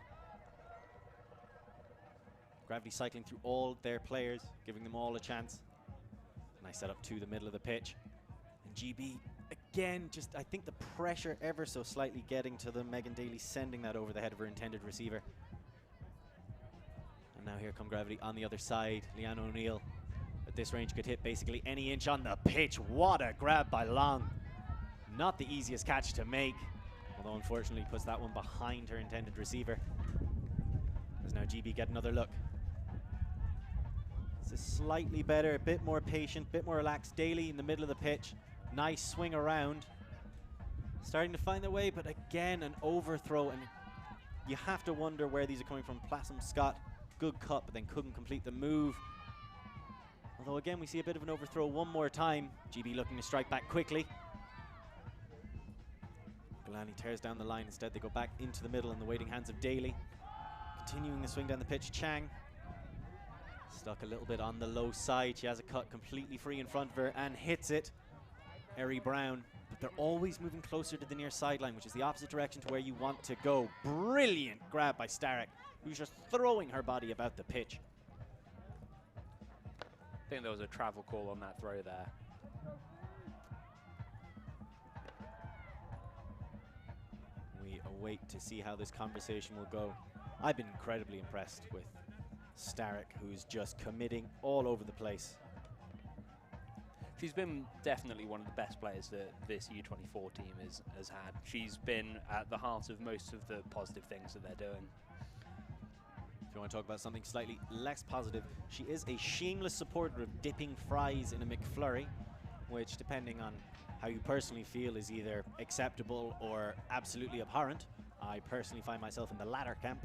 Gravity cycling through all their players, giving them all a chance. Nice setup to the middle of the pitch. And GB, again, just I think the pressure ever so slightly getting to them. Megan Daly sending that over the head of her intended receiver. And now here come Gravity on the other side. Leanne O'Neill at this range could hit basically any inch on the pitch. What a grab by Long. Not the easiest catch to make, although unfortunately puts that one behind her intended receiver. As now GB get another look. This is slightly better, a bit more patient, a bit more relaxed. Daly in the middle of the pitch. Nice swing around. Starting to find their way, but again, an overthrow, and you have to wonder where these are coming from. Plassum Scott, good cut, but then couldn't complete the move. Although again, we see a bit of an overthrow one more time. GB looking to strike back quickly. Galani tears down the line. Instead, they go back into the middle in the waiting hands of Daly. Continuing the swing down the pitch, Chang. Stuck a little bit on the low side. She has a cut completely free in front of her and hits it. Eri Brown, but they're always moving closer to the near sideline, which is the opposite direction to where you want to go. Brilliant grab by Starek, who's just throwing her body about the pitch. I think there was a travel call on that throw there. We await to see how this conversation will go. I've been incredibly impressed with Starek, who's just committing all over the place. She's been definitely one of the best players that this U24 team has had. She's been at the heart of most of the positive things that they're doing. If you want to talk about something slightly less positive, she is a shameless supporter of dipping fries in a McFlurry, which, depending on how you personally feel, is either acceptable or absolutely abhorrent. I personally find myself in the latter camp.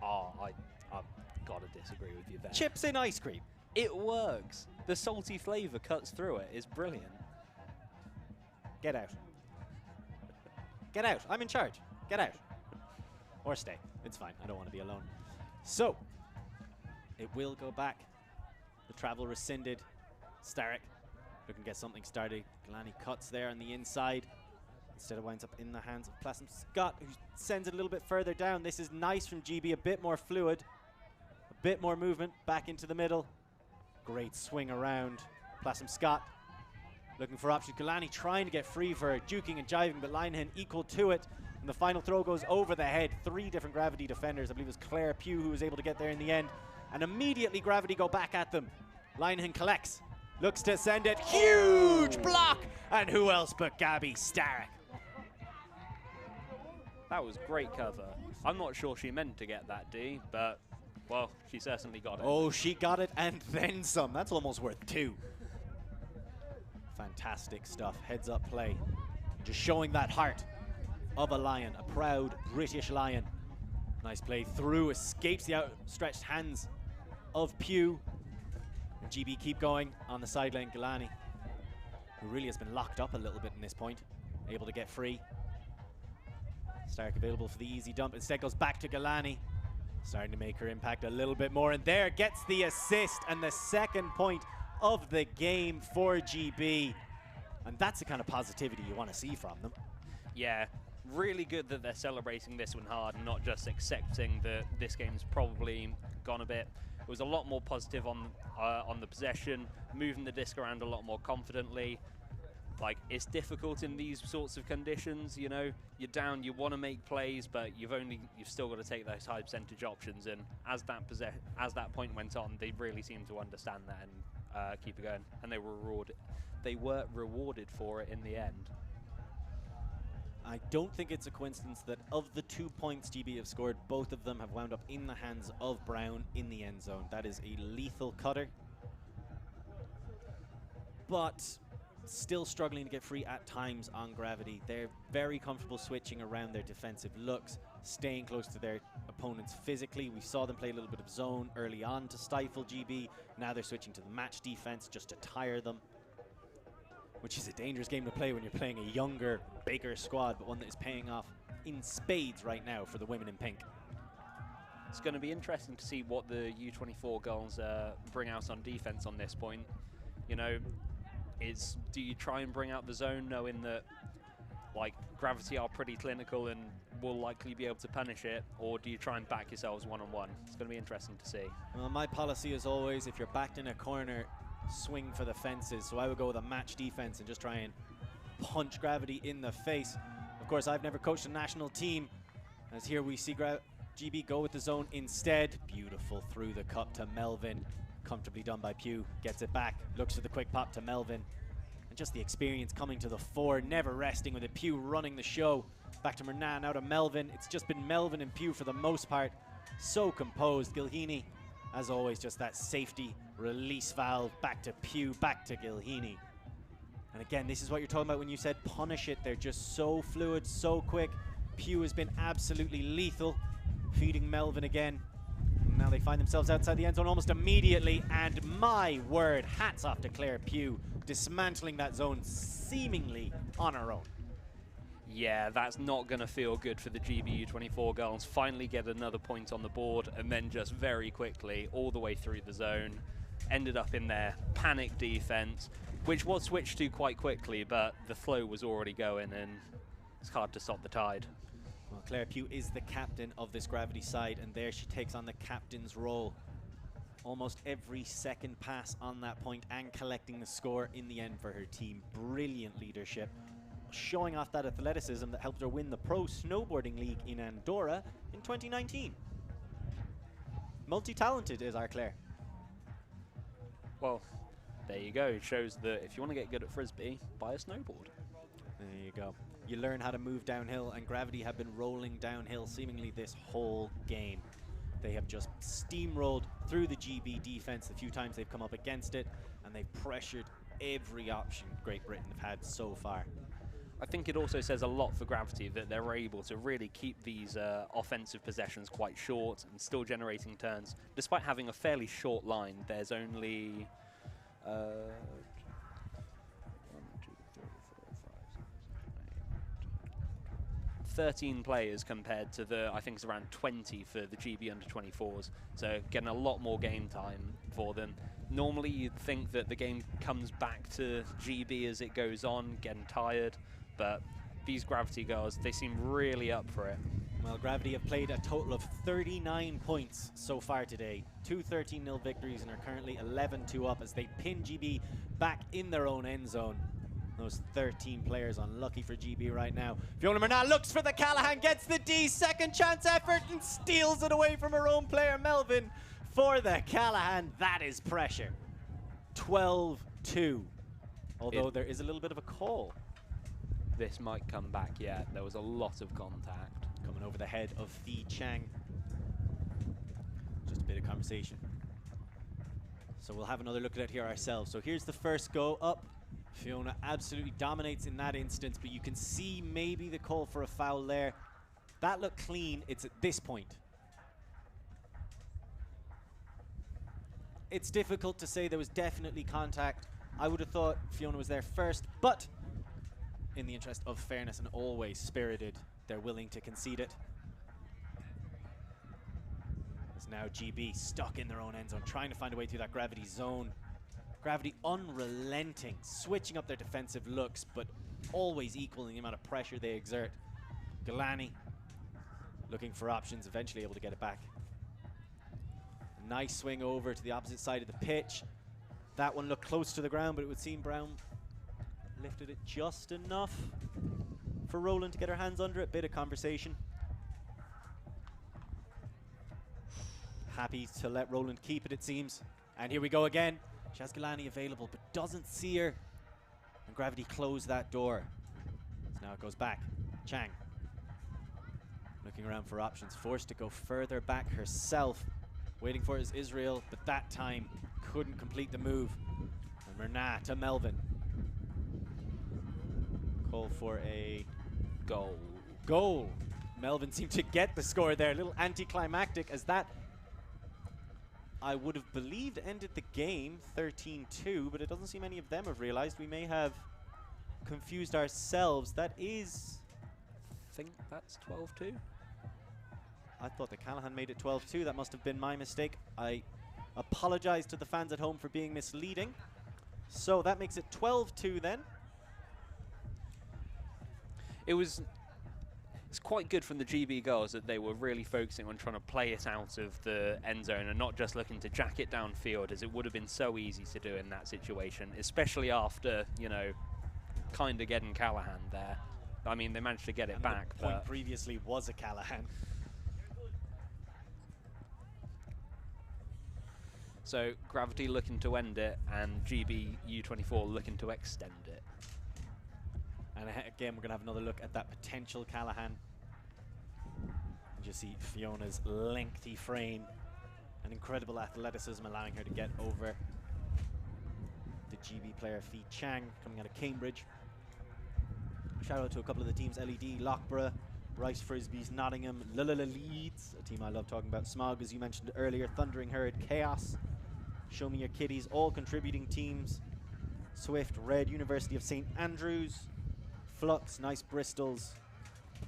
Oh, I've got to disagree with you there. Chips in ice cream. It works. The salty flavour cuts through it. It's brilliant. Get out. Get out. I'm in charge. Get out. Or stay. It's fine. I don't want to be alone. So, it will go back. The travel rescinded. Starek looking to get something started. Galani cuts there on the inside. Instead, it winds up in the hands of Plassum Scott, who sends it a little bit further down. This is nice from GB. A bit more fluid. A bit more movement. Back into the middle. Great swing around. Plassum Scott looking for options. Galani trying to get free for her, juking and jiving, but Linehan equal to it. And the final throw goes over the head. 3 different Gravity defenders. I believe it was Claire Pugh who was able to get there in the end. And immediately Gravity go back at them. Linehan collects. Looks to send it. Huge block! And who else but Gabby Starek? That was great cover. I'm not sure she meant to get that D, but, well, she certainly got it. Oh, she got it and then some. That's almost worth 2. Fantastic stuff. Heads up play. Just showing that heart of a lion, a proud British lion. Nice play through, escapes the outstretched hands of Pugh. And GB keep going on the sideline. Galani, who really has been locked up a little bit in this point, able to get free. Stark available for the easy dump. Instead goes back to Galani. Starting to make her impact a little bit more. And there gets the assist and the second point of the game for GB. And that's the kind of positivity you want to see from them. Yeah, really good that they're celebrating this one hard and not just accepting that this game's probably gone a bit. It was a lot more positive on the possession, moving the disc around a lot more confidently. Like, it's difficult in these sorts of conditions, you know. You're down, you want to make plays, but you've still got to take those high percentage options. And as that point went on, they really seemed to understand that and keep it going. And they were rewarded for it in the end. I don't think it's a coincidence that of the 2 points GB have scored, both of them have wound up in the hands of Brown in the end zone. That is a lethal cutter. but still struggling to get free at times on Gravity. They're very comfortable switching around their defensive looks, staying close to their opponents physically. We saw them play a little bit of zone early on to stifle GB. Now they're switching to the match defense just to tire them, which is a dangerous game to play when you're playing a younger, bigger squad, but one that is paying off in spades right now for the women in pink. It's going to be interesting to see what the U24 girls bring out on defense on this point. You know, do you try and bring out the zone knowing that like Gravity are pretty clinical and will likely be able to punish it, or do you try and back yourselves one-on-one? It's going to be interesting to see. Well, my policy is always, if you're backed in a corner, swing for the fences. So I would go with a match defense and just try and punch Gravity in the face. Of course, I've never coached a national team, as here we see GB go with the zone instead. Beautiful through the cup to Melvin. Comfortably done by Pugh. Gets it back, looks for the quick pop to Melvin. And just the experience coming to the fore, never resting with it. Pugh running the show. Back to Mernan, out of Melvin. It's just been Melvin and Pugh for the most part. So composed. Gilhini, as always, just that safety release valve. Back to Pugh, back to Gilhini. And again, this is what you're talking about when you said punish it. They're just so fluid, so quick. Pugh has been absolutely lethal. Feeding Melvin again. Now they find themselves outside the end zone almost immediately, and my word, hats off to Claire Pugh, dismantling that zone seemingly on her own. Yeah, that's not going to feel good for the GBU24 girls. Finally get another point on the board, and then just very quickly, all the way through the zone, ended up in their panic defense, which was switched to quite quickly, but the flow was already going, and it's hard to stop the tide. Well, Claire Pugh is the captain of this Gravity side, and there she takes on the captain's role. Almost every second pass on that point and collecting the score in the end for her team. Brilliant leadership, showing off that athleticism that helped her win the Pro Snowboarding League in Andorra in 2019. Multi-talented is our Claire. Well, there you go. It shows that if you want to get good at Frisbee, buy a snowboard. There you go. You learn how to move downhill, and Gravity have been rolling downhill seemingly this whole game. They have just steamrolled through the GB defense the few times they've come up against it, and they've pressured every option Great Britain have had so far. I think it also says a lot for Gravity that they're able to really keep these offensive possessions quite short and still generating turns. Despite having a fairly short line, there's only 13 players compared to the, I think it's around 20 for the GB under-24s. So getting a lot more game time for them. Normally you'd think that the game comes back to GB as it goes on, getting tired, but these Gravity girls, they seem really up for it. Well, Gravity have played a total of 39 points so far today. 2 13-0 victories, and are currently 11-2 up as they pin GB back in their own end zone. Those 13 players unlucky for GB right now. Fiona Murnau looks for the Callahan, gets the D, second chance effort, and steals it away from her own player, Melvin, for the Callahan. That is pressure. 12-2. Although there is a little bit of a call. This might come back yet. There was a lot of contact. Coming over the head of Thi Chang. Just a bit of conversation. So we'll have another look at it here ourselves. So here's the first go up. Fiona absolutely dominates in that instance, but you can see maybe the call for a foul there. That looked clean. It's at this point. It's difficult to say. There was definitely contact. I would have thought Fiona was there first, but in the interest of fairness and always spirited, they're willing to concede it. It's now GB stuck in their own end zone, trying to find a way through that Gravity zone. Gravity unrelenting, switching up their defensive looks, but always equaling the amount of pressure they exert. Galani looking for options, eventually able to get it back. A nice swing over to the opposite side of the pitch. That one looked close to the ground, but it would seem Brown lifted it just enough for Roland to get her hands under it. Bit of conversation. Happy to let Roland keep it, it seems. And here we go again. She has Galani available, but doesn't see her. And Gravity closed that door. So now it goes back. Chang looking around for options, forced to go further back herself. Waiting for it is Israel, but that time couldn't complete the move. And Murnah to Melvin. Call for a goal. Melvin seemed to get the score there. A little anticlimactic, as that, I would have believed, ended the game 13-2, but it doesn't seem any of them have realized. We may have confused ourselves. That is... I think that's 12-2. I thought that Callahan made it 12-2. That must have been my mistake. I apologize to the fans at home for being misleading. So that makes it 12-2 then. It's quite good from the GB girls that they were really focusing on trying to play it out of the end zone and not just looking to jack it downfield, as it would have been so easy to do in that situation, especially after, you know, kind of getting Callahan there. I mean, they managed to get it back. The point previously was a Callahan. So Gravity looking to end it, and GB U24 looking to extend it. And again, we're going to have another look at that potential Callahan. You see Fiona's lengthy frame and incredible athleticism, allowing her to get over the GB player Fee Chang, coming out of Cambridge. Shout out to a couple of the teams: LED, Loughborough, Rice Frisbees, Nottingham, Lill Leeds, a team I love talking about, Smog, as you mentioned earlier, Thundering Herd, Chaos, Show Me Your Kiddies, all contributing teams. Swift, Red, University of St Andrews, Flux, nice Bristols,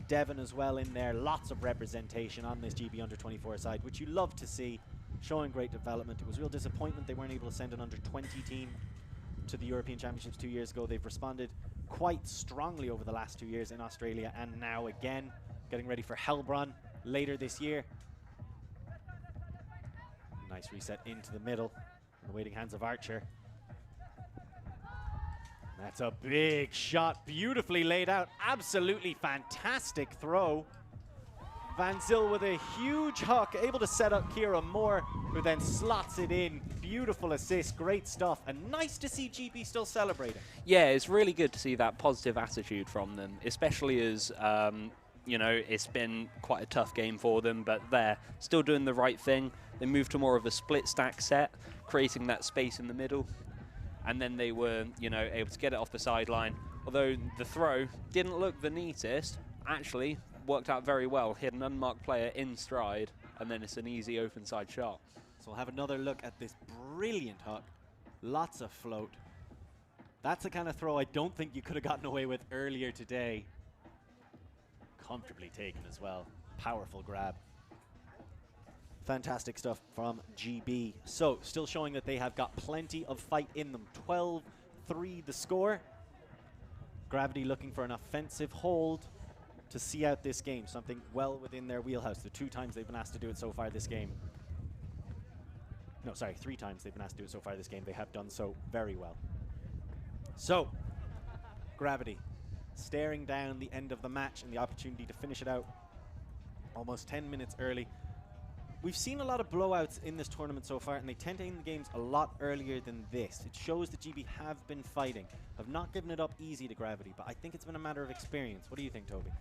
Devon as well in there. Lots of representation on this GB under-24 side, which you love to see, showing great development. It was a real disappointment they weren't able to send an under-20 team to the European Championships 2 years ago. They've responded quite strongly over the last 2 years in Australia, and now again getting ready for Heilbronn later this year. Nice reset into the middle, in the waiting hands of Archer. That's a big shot, beautifully laid out, absolutely fantastic throw. Van Zyl with a huge hook, able to set up Kira Moore, who then slots it in. Beautiful assist, great stuff, and nice to see GB still celebrating. Yeah, it's really good to see that positive attitude from them, especially as, you know, it's been quite a tough game for them, but they're still doing the right thing. They moved to more of a split stack set, creating that space in the middle. And then they were, you know, able to get it off the sideline. Although the throw didn't look the neatest, actually worked out very well. Hit an unmarked player in stride, and then it's an easy open side shot. So we'll have another look at this brilliant hook. Lots of float. That's the kind of throw I don't think you could have gotten away with earlier today. Comfortably taken as well. Powerful grab. Fantastic stuff from GB. So, still showing that they have got plenty of fight in them. 12-3 the score. Gravity looking for an offensive hold to see out this game. Something well within their wheelhouse. The 2 times they've been asked to do it so far this game. No, sorry, 3 times they've been asked to do it so far this game. They have done so very well. So, Gravity staring down the end of the match and the opportunity to finish it out almost 10 minutes early. We've seen a lot of blowouts in this tournament so far, and they tend to end the games a lot earlier than this. It shows that GB have been fighting, have not given it up easy to Gravity, but I think it's been a matter of experience. What do you think, Toby?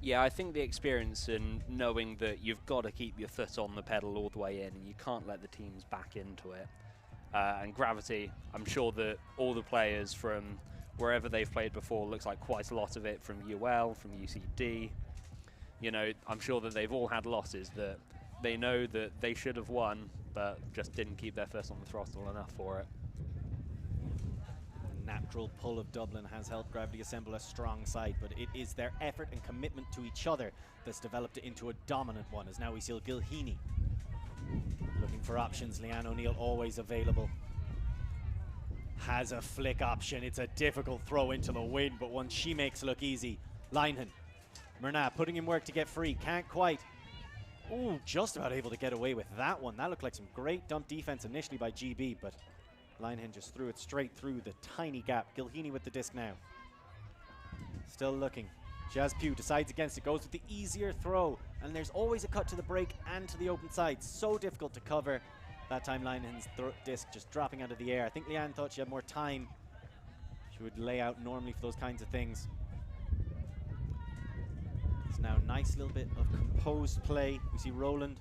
Yeah, I think the experience in knowing that you've got to keep your foot on the pedal all the way in, and you can't let the teams back into it. And Gravity, I'm sure that all the players from wherever they've played before, looks like quite a lot of it from UL, from UCD. You know, I'm sure that they've all had losses that they know that they should have won, but just didn't keep their foot on the throttle enough for it. The natural pull of Dublin has helped Gravity assemble a strong side, but it is their effort and commitment to each other that's developed it into a dominant one, as now we see Gilheeney looking for options. Leanne O'Neill always available. Has a flick option. It's a difficult throw into the wind, but one she makes look easy. Linehan. Murnah putting in work to get free. Can't quite. Ooh, just about able to get away with that one. That looked like some great dump defense initially by GB, but Linehan just threw it straight through the tiny gap. Gilheeney with the disc now. Still looking. Jazz Pugh decides against it, goes with the easier throw, and there's always a cut to the break and to the open side. So difficult to cover. That time Linehan's disc just dropping out of the air. I think Leanne thought she had more time. She would lay out normally for those kinds of things. It's now a nice little bit of composed play. We see Roland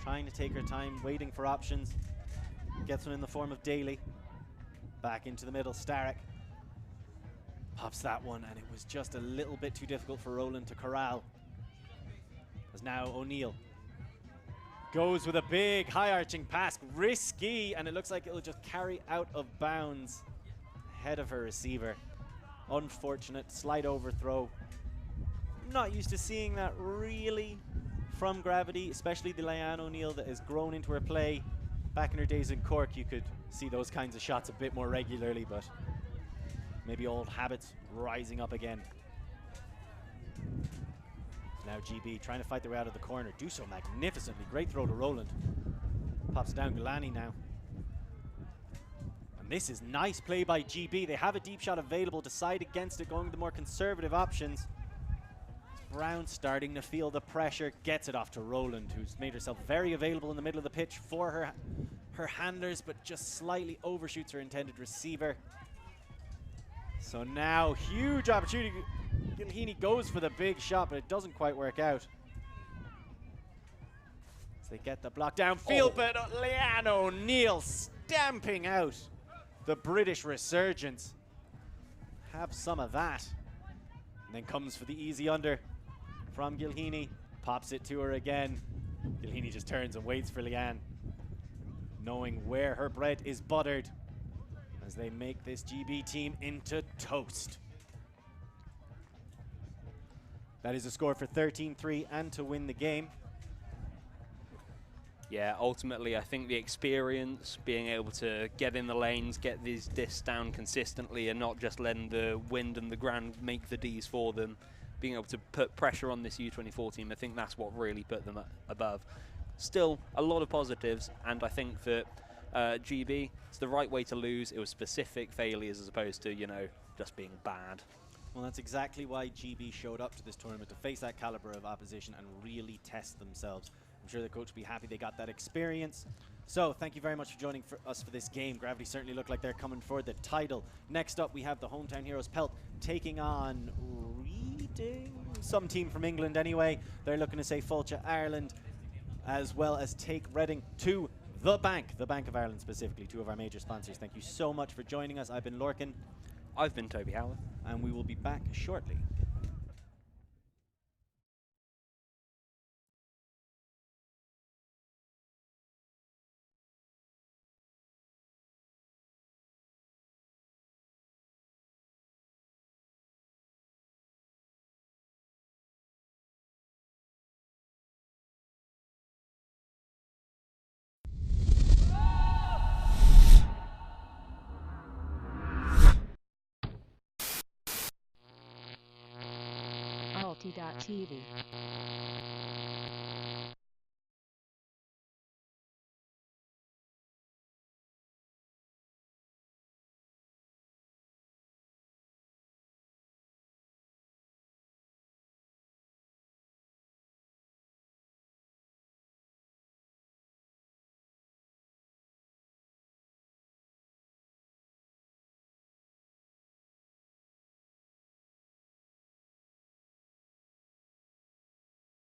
trying to take her time, waiting for options. Gets one in the form of Daly. Back into the middle, Starek pops that one, and it was just a little bit too difficult for Roland to corral. As now O'Neill goes with a big high-arching pass, risky, and it looks like it'll just carry out of bounds ahead of her receiver. Unfortunate, slight overthrow. Not used to seeing that really from Gravity, especially the Leanne O'Neill that has grown into her play. Back in her days in Cork, you could see those kinds of shots a bit more regularly, but maybe old habits rising up again. Now GB trying to fight their way out of the corner. Do so magnificently. Great throw to Roland. Pops down Gulani now. And this is nice play by GB. They have a deep shot available. Decide against it, going with the more conservative options. Brown starting to feel the pressure. Gets it off to Roland, who's made herself very available in the middle of the pitch for her handlers, but just slightly overshoots her intended receiver. So now, huge opportunity. Gilheeney goes for the big shot, but it doesn't quite work out. As they get the block downfield, but Leanne O'Neill stamping out the British resurgence. Have some of that. And then comes for the easy under from Gilheeney. Pops it to her again. Gilheeney just turns and waits for Leanne, knowing where her bread is buttered, as they make this GB team into toast. That is a score for 13-3 and to win the game. Yeah, ultimately, I think the experience, being able to get in the lanes, get these discs down consistently, and not just letting the wind and the ground make the Ds for them, being able to put pressure on this U24 team, I think that's what really put them above. Still, a lot of positives, and I think that GB, it's the right way to lose. It was specific failures as opposed to, you know, just being bad. Well, that's exactly why GB showed up to this tournament, to face that caliber of opposition and really test themselves. I'm sure the coach will be happy they got that experience. So, thank you very much for joining us for this game. Gravity certainly look like they're coming for the title. Next up, we have the Hometown Heroes Pelt taking on Reading, some team from England anyway. They're looking to say Fulcha Ireland, as well as take Reading to the Bank of Ireland specifically, two of our major sponsors. Thank you so much for joining us. I've been Lorcan. I've been Toby Howard. And we will be back shortly. TV.